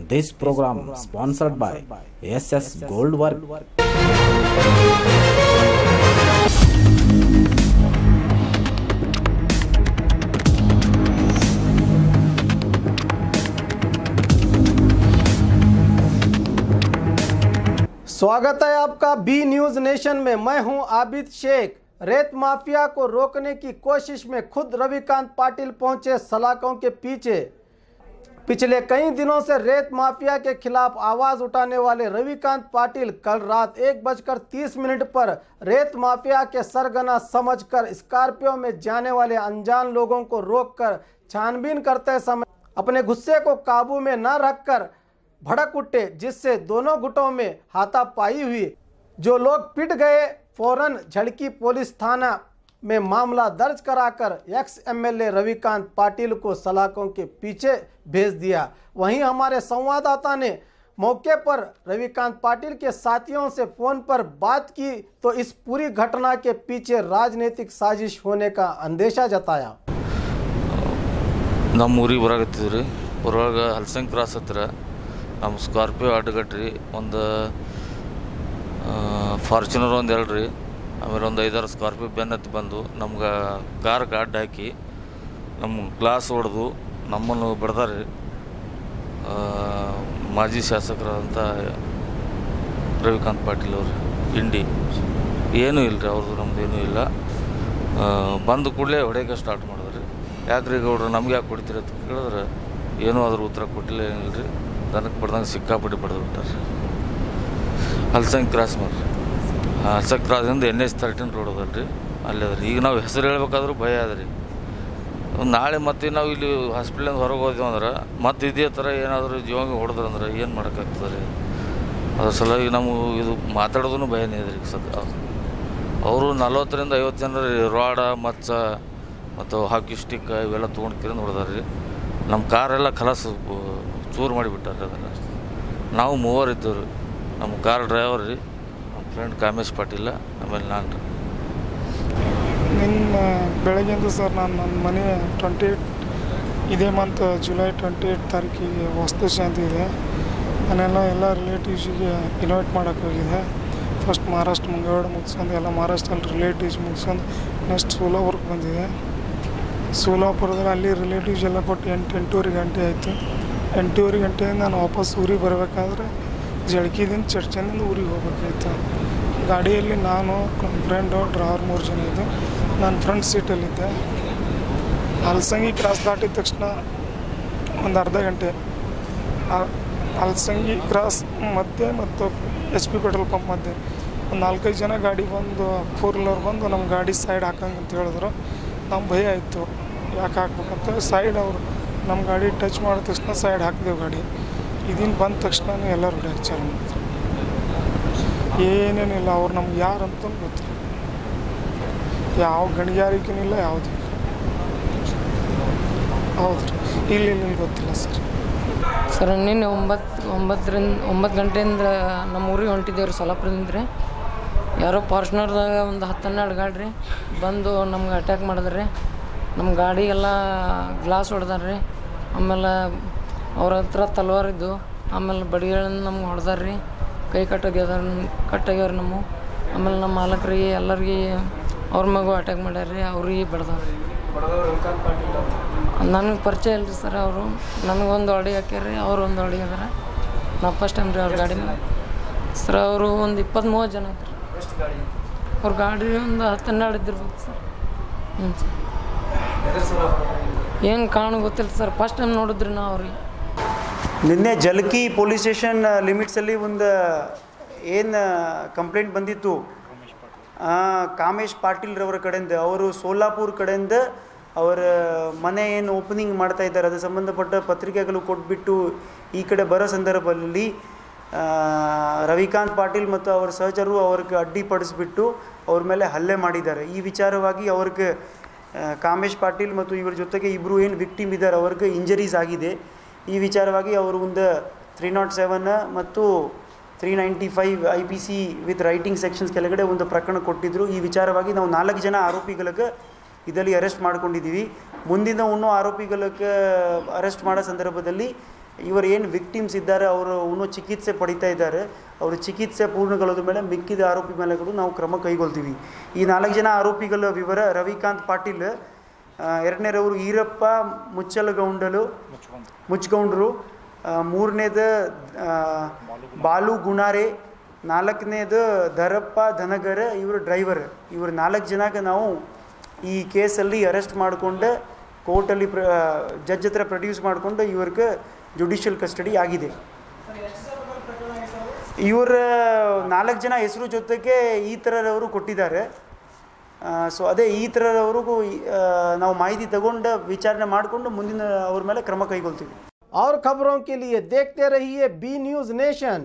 This program sponsored by SS Gold Work. स्वागत है आपका बी न्यूज नेशन में। मैं हूं आबिद शेख। रेत माफिया को रोकने की कोशिश में खुद रविकांत पाटिल पहुंचे सलाखों के पीछे। पिछले कई दिनों से रेत माफिया के खिलाफ आवाज उठाने वाले रविकांत पाटिल कल रात 1:30 पर रेत माफिया के सरगना समझकर स्कॉर्पियो में जाने वाले अनजान लोगों को रोककर छानबीन करते समय अपने गुस्से को काबू में न रखकर भड़क उठे, जिससे दोनों गुटों में हाथापाई हुई। जो लोग पिट गए, फौरन झड़की पुलिस थाना में मामला दर्ज कराकर एक्स एमएलए रविकांत पाटिल को सलाखों के पीछे भेज दिया। वहीं हमारे संवाददाता ने मौके पर रविकांत पाटिल के साथियों से फोन पर बात की तो इस पूरी घटना के पीछे राजनीतिक साजिश होने का अंदेशा जताया। नಮ್ಮೂರಿಗೆ ಬರಾಕತ್ತಿದ್ರಿ ಹೊರಗ ಹಲ್ಸಂಗ್ ಕ್ರಾಸ್ ಹತ್ರ ನಮ್ಮ ಸ್ಕಾರ್ಪಿಯೋ ಅಡ್ಡಗಟ್ರಿ ಒಂದು ಫಾರ್ಚುನರ್ ಒಂದು ಹೇಳ್ರಿ ಆಮೇಲೆ ಒಂದು 5-6 ಸ್ಕಾರ್ಪಿಯೋ ಬೆನ್ನತ್ತಿ ಬಂದು ನಮ್ಗೆ ಕಾರ್ಗೆ ಅಡ್ಡ ಹಾಕಿ ನಮ್ಮ ಗ್ಲಾಸ್ ಹೊಡೆದು ನಮ್ಮನ್ನು ಬಡ್ದಾರಿ। ಮಾಜಿ ಶಾಸಕರಾದಂಥ ರವಿಕಾಂತ್ ಪಾಟೀಲ್ ಅವರು ಇಂಡಿ ಏನೂ ಇಲ್ಲ ರೀ, ಅವ್ರದ್ದು ನಮ್ದು ಏನೂ ಇಲ್ಲ। ಬಂದು ಕೂಡಲೇ ಹೊಡೆಯೋಕೆ ಸ್ಟಾರ್ಟ್ ಮಾಡಿದ್ರಿ। ಯಾಕ್ರಿ ಗೌಡ್ರು ನಮ್ಗೆ ಯಾಕೆ ಹೊಡಿತೀರಿ ಅಂತ ಕೇಳಿದ್ರೆ ಏನೂ ಅದ್ರ ಉತ್ತರ ಕೊಟ್ಟಿಲ್ಲ, ಏನಿಲ್ಲ ರೀ। ದನಕ್ಕೆ ಬಡ್ದಂಗೆ ಸಿಕ್ಕಾಪಟ್ಟಿ ಬಡ್ದು ಬಿಟ್ಟಾರೆ। ಹಲ್ಸಂಗ್ ಕ್ರಾಸ್ ಮಾಡ್ರಿ, ಹಲ್ಸಂಗ್ ಕ್ರಾಸಿಂದ NH13 ರೋಡ್ ಅದಲ್ರಿ, ಅಲ್ಲಿ ಅದ್ರಿ। ಈಗ ನಾವು ಹೆಸರು ಹೇಳ್ಬೇಕಾದ್ರೂ ಭಯ ಅದ್ರಿ। ನಾಳೆ ಮತ್ತೆ ನಾವು ಇಲ್ಲಿ ಹಾಸ್ಪಿಟ್ಲಿಂದ ಹೊರಗೆ ಹೋದ್ವಿ ಅಂದ್ರೆ ಮತ್ತೆ ಇದೇ ಥರ ಏನಾದರೂ ಜೀವಂಗ ಹೊಡೆದ್ರಂದ್ರೆ ಏನು ಮಾಡೋಕ್ಕಾಗ್ತದೆ ರೀ? ಅದ್ರ ಸಲುವಾಗಿ ನಾವು ಇದು ಮಾತಾಡೋದೂ ಭಯನೇ ಇದೆ ರೀ ಸದ್ಯ। ಅವರು 40ರಿಂದ 50 ಜನ ರಾಡ ಮಚ್ಚ ಮತ್ತು ಹಾಕಿ ಸ್ಟಿಕ್ ಇವೆಲ್ಲ ತೊಗೊಂಡು ಕಿರಂದು ಹೊಡೆದಾರ್ರಿ। ನಮ್ಮ ಕಾರೆಲ್ಲ ಖಲಾಸ್ ಚೂರು ಮಾಡಿಬಿಟ್ಟಾರೆ ಅದನ್ನು। ನಾವು 3 ಇದ್ದೆವು ರೀ, ನಮ್ಮ ಕಾರ್ ಡ್ರೈವರ್ ರೀ, ನಮ್ಮ ಫ್ರೆಂಡ್ ಕಾಮೇಶ್ ಪಾಟೀಲ, ಆಮೇಲೆ ನಾನು ರೀ। ನಿನ್ನ ಬೆಳಗ್ಗೆಂದು ಸರ್ ನಾನು ನನ್ನ ಮನೆ 28 ಇದೇ ಮಂತ್ ಜುಲೈ 28 ತಾರೀಕಿಗೆ ವಾಸ್ತು ಶಾಂತಿ ಇದೆ। ನಾನೆಲ್ಲ ರಿಲೇಟಿವ್ಸಿಗೆ ಇನ್ವೈಟ್ ಮಾಡೋಕ್ಕೆ ಹೋಗಿದೆ। ಫಸ್ಟ್ ಮಹಾರಾಷ್ಟ್ರ ಮಂಗಳವಾರ ಮುಗಿಸ್ಕೊಂಡು ಎಲ್ಲ ಮಹಾರಾಷ್ಟ್ರಲ್ಲಿ ರಿಲೇಟಿವ್ಸ್ ಮುಗಿಸ್ಕೊಂಡು ನೆಕ್ಸ್ಟ್ ಸೋಲಾಪುರಕ್ಕೆ ಬಂದಿದೆ। ಸೋಲಾಪುರದಲ್ಲಿ ಅಲ್ಲಿ ರಿಲೇಟಿವ್ಸ್ ಎಲ್ಲ ಕೊಟ್ಟು 8-8:30 ಗಂಟೆ ಆಯಿತು। 8:30 ಗಂಟೆಯಿಂದ ನಾನು ವಾಪಸ್ ಊರಿಗೆ ಬರಬೇಕಾದ್ರೆ ಜಳಕಿದಿಂದ ಚರ್ಚನಿಂದ ಊರಿಗೆ ಹೋಗ್ಬೇಕಾಯ್ತು। ಗಾಡಿಯಲ್ಲಿ ನಾನು ನನ್ನ ಫ್ರೆಂಡು ಡ್ರೈವರ್ 3 ಜನ ಇದ್ದು, ನಾನು ಫ್ರಂಟ್ ಸೀಟಲ್ಲಿದ್ದೆ। ಹಲ್ಸಂಗಿ ಕ್ರಾಸ್ ದಾಟಿದ ತಕ್ಷಣ ಒಂದು ಅರ್ಧ ಗಂಟೆ ಹಲ್ಸಂಗಿ ಕ್ರಾಸ್ ಮಧ್ಯೆ ಮತ್ತು HP ಪೆಟ್ರೋಲ್ ಪಂಪ್ ಮಧ್ಯೆ ಒಂದು 4-5 ಜನ ಗಾಡಿ ಬಂದು 4 ವೀಲರ್ ಬಂದು ನಮ್ಮ ಗಾಡಿ ಸೈಡ್ ಹಾಕಂಗೆ ಅಂತ ಹೇಳಿದ್ರು। ನಮ್ಮ ಭಯ ಆಯಿತು, ಯಾಕೆ ಹಾಕ್ಬೇಕಂತ ಸೈಡ್ ಅವರು ನಮ್ಮ ಗಾಡಿ ಟಚ್ ಮಾಡಿದ ತಕ್ಷಣ ಸೈಡ್ ಹಾಕಿದೆವು ಗಾಡಿ। ಇದನ್ನು ಬಂದ ತಕ್ಷಣ ಎಲ್ಲರೂ ಹೊಡ್ಯಾಕೆ ಚಾಲು ಮಾಡಿದ್ರು। ಏನೇನಿಲ್ಲ, ಅವ್ರು ನಮ್ಗೆ ಯಾರು ಅಂತ ಗೊತ್ತಿಲ್ಲ, ಯಾವ ಗಣಿಗಾರಿಕೆನಿಲ್ಲ, ಯಾವುದೂ ಇಲ್ಲ। ಹೌದು ರೀ, ಇಲ್ಲಿ ಗೊತ್ತಿಲ್ಲ ಸರ್ ನಿನ್ನೆ 9 ಗಂಟೆಯಿಂದ ನಮ್ಮ ಊರಿಗೆ ಹೊಂಟಿದ್ದೇವೆ ರೀ ಸೊಲ್ಲಾಪುರದಿಂದ ರೀ। ಯಾರೋ ಫಾರ್ಚುನರ್ದಾಗ ಒಂದು 10-12 ಗಾಡಿ ರೀ ಬಂದು ನಮ್ಗೆ ಅಟ್ಯಾಕ್ ಮಾಡಿದ್ರಿ। ನಮ್ಮ ಗಾಡಿಗೆಲ್ಲ ಗ್ಲಾಸ್ ಹೊಡೆದಾರ ರೀ, ಆಮೇಲೆ ಅವ್ರ ಹತ್ರ ತಲ್ವಾರಿದ್ದು, ಆಮೇಲೆ ಬಡಿಗಳನ್ನ ನಮ್ಗೆ ಹೊಡೆದಾರ್ರಿ, ಕೈ ಕಟ್ಟಾಗ್ಯಾವ್ರಿ ನಮ್ಮ। ಆಮೇಲೆ ನಮ್ಮ ಮಾಲಕರಿಗೆ ಎಲ್ಲರಿಗೆ ಅವ್ರ ಮಗು ಅಟ್ಯಾಕ್ ಮಾಡ್ಯಾರ್ರಿ, ಅವ್ರಿಗೆ ಬಡ್ದಾವ್ರಿ। ನನಗೆ ಪರಿಚಯ ಇಲ್ರಿ ಸರ್, ಅವರು ನನಗೊಂದು ಅಡಿ ಹಾಕ್ಯಾರ್ರಿ, ಅವ್ರು ಒಂದು ಅಡಿ ಹಾಕ್ಯಾರ। ನಾವು ಫಸ್ಟ್ ಟೈಮ್ ರೀ ಅವ್ರ ಗಾಡಿ ಮೇಲೆ ಸರ್। ಅವರು ಒಂದು 20-30 ಜನ ಇದ್ರು। ಅವ್ರ ಗಾಡಿ ಒಂದು 10-12 ಇದ್ದಿರ್ಬೇಕು ಸರ್। ಹ್ಞೂ ಸರ್, ಏನು ಕಾರಣ ಗೊತ್ತಿಲ್ಲ ಸರ್, ಫಸ್ಟ್ ಟೈಮ್ ನೋಡಿದ್ರಿ ನಾವು ಅವ್ರಿಗೆ। ನಿನ್ನೆ ಜಲ್ಕಿ ಪೊಲೀಸ್ ಸ್ಟೇಷನ್ ಲಿಮಿಟ್ಸಲ್ಲಿ ಒಂದು ಏನು ಕಂಪ್ಲೇಂಟ್ ಬಂದಿತ್ತು ಕಾಮೇಶ್ ಪಾಟೀಲ್ರವರ ಕಡೆಯಿಂದ, ಅವರು ಸೋಲಾಪುರ ಕಡೆಯಿಂದ ಅವರ ಮನೆ ಏನು ಓಪನಿಂಗ್ ಮಾಡ್ತಾ ಇದ್ದಾರೆ ಅದು ಸಂಬಂಧಪಟ್ಟ ಪತ್ರಿಕೆಗಳು ಕೊಟ್ಬಿಟ್ಟು ಈ ಕಡೆ ಬರೋ ಸಂದರ್ಭದಲ್ಲಿ ರವಿಕಾಂತ್ ಪಾಟೀಲ್ ಮತ್ತು ಅವರ ಸಹಚರರು ಅವ್ರಿಗೆ ಅಡ್ಡಿಪಡಿಸ್ಬಿಟ್ಟು ಅವ್ರ ಮೇಲೆ ಹಲ್ಲೆ ಮಾಡಿದ್ದಾರೆ। ಈ ವಿಚಾರವಾಗಿ ಅವ್ರಿಗೆ ಕಾಮೇಶ್ ಪಾಟೀಲ್ ಮತ್ತು ಇವ್ರ ಜೊತೆಗೆ ಇಬ್ಬರು ಏನು ವಿಕ್ಟಿಮ್ ಇದ್ದಾರೆ ಅವ್ರಿಗೆ ಇಂಜರೀಸ್ ಆಗಿದೆ। ಈ ವಿಚಾರವಾಗಿ ಅವರು ಒಂದು 307 ಮತ್ತು 395 IPC ವಿತ್ ರೈಟಿಂಗ್ ಸೆಕ್ಷನ್ಸ್ ಕೆಳಗಡೆ ಒಂದು ಪ್ರಕರಣ ಕೊಟ್ಟಿದ್ದರು। ಈ ವಿಚಾರವಾಗಿ ನಾವು 4 ಜನ ಆರೋಪಿಗಳಿಗೆ ಇದರಲ್ಲಿ ಅರೆಸ್ಟ್ ಮಾಡ್ಕೊಂಡಿದ್ದೀವಿ। ಮುಂದಿನ ಇನ್ನೂ ಆರೋಪಿಗಳಿಗೆ ಅರೆಸ್ಟ್ ಮಾಡೋ ಸಂದರ್ಭದಲ್ಲಿ ಇವರು ಏನು ವಿಕ್ಟಿಮ್ಸ್ ಇದ್ದಾರೆ ಅವರು ಇನ್ನೂ ಚಿಕಿತ್ಸೆ ಪಡಿತಾ ಇದ್ದಾರೆ, ಅವರು ಚಿಕಿತ್ಸೆ ಪೂರ್ಣಗೊಳ್ಳೋದ ಮೇಲೆ ಮಿಕ್ಕಿದ ಆರೋಪಿ ಮೇಲೆ ಕೂಡ ನಾವು ಕ್ರಮ ಕೈಗೊಳ್ತೀವಿ. ಈ 4 ಜನ ಆರೋಪಿಗಳ ವಿವರ: ರವಿಕಾಂತ್ ಪಾಟೀಲ್, ಎರಡನೇರವರು ಈರಪ್ಪ ಮುಚ್ಚಗೌಂಡರು, ಮೂರನೇದು ಬಾಲು ಗುಣಾರೆ, ನಾಲ್ಕನೇದು ಧರಪ್ಪ ಧನಗರ, ಇವರು ಡ್ರೈವರ್. ಇವರು 4 ಜನಕ್ಕೆ ನಾವು ಈ ಕೇಸಲ್ಲಿ ಅರೆಸ್ಟ್ ಮಾಡಿಕೊಂಡು ಕೋರ್ಟಲ್ಲಿ ಜಡ್ಜ್ ಹತ್ರ ಪ್ರೊಡ್ಯೂಸ್ ಮಾಡಿಕೊಂಡು ಇವ್ರಿಗೆ ಜುಡಿಷಿಯಲ್ ಕಸ್ಟಡಿ ಆಗಿದೆ. ಇವರ 4 ಜನ ಹೆಸರು ಜೊತೆಗೆ ಈ ಥರದವರು ಕೊಟ್ಟಿದ್ದಾರೆ. ಸೊ ಅದೇ ಈ ಥರದವ್ರಿಗೂ ನಾವು ಮಾಹಿತಿ ತಗೊಂಡು ವಿಚಾರಣೆ ಮಾಡಿಕೊಂಡು ಮುಂದಿನ ಅವ್ರ ಮೇಲೆ ಕ್ರಮ ಕೈಗೊಳ್ತೀವಿ. और खबरों के लिए देखते रहिए बी न्यूज़ नेशन.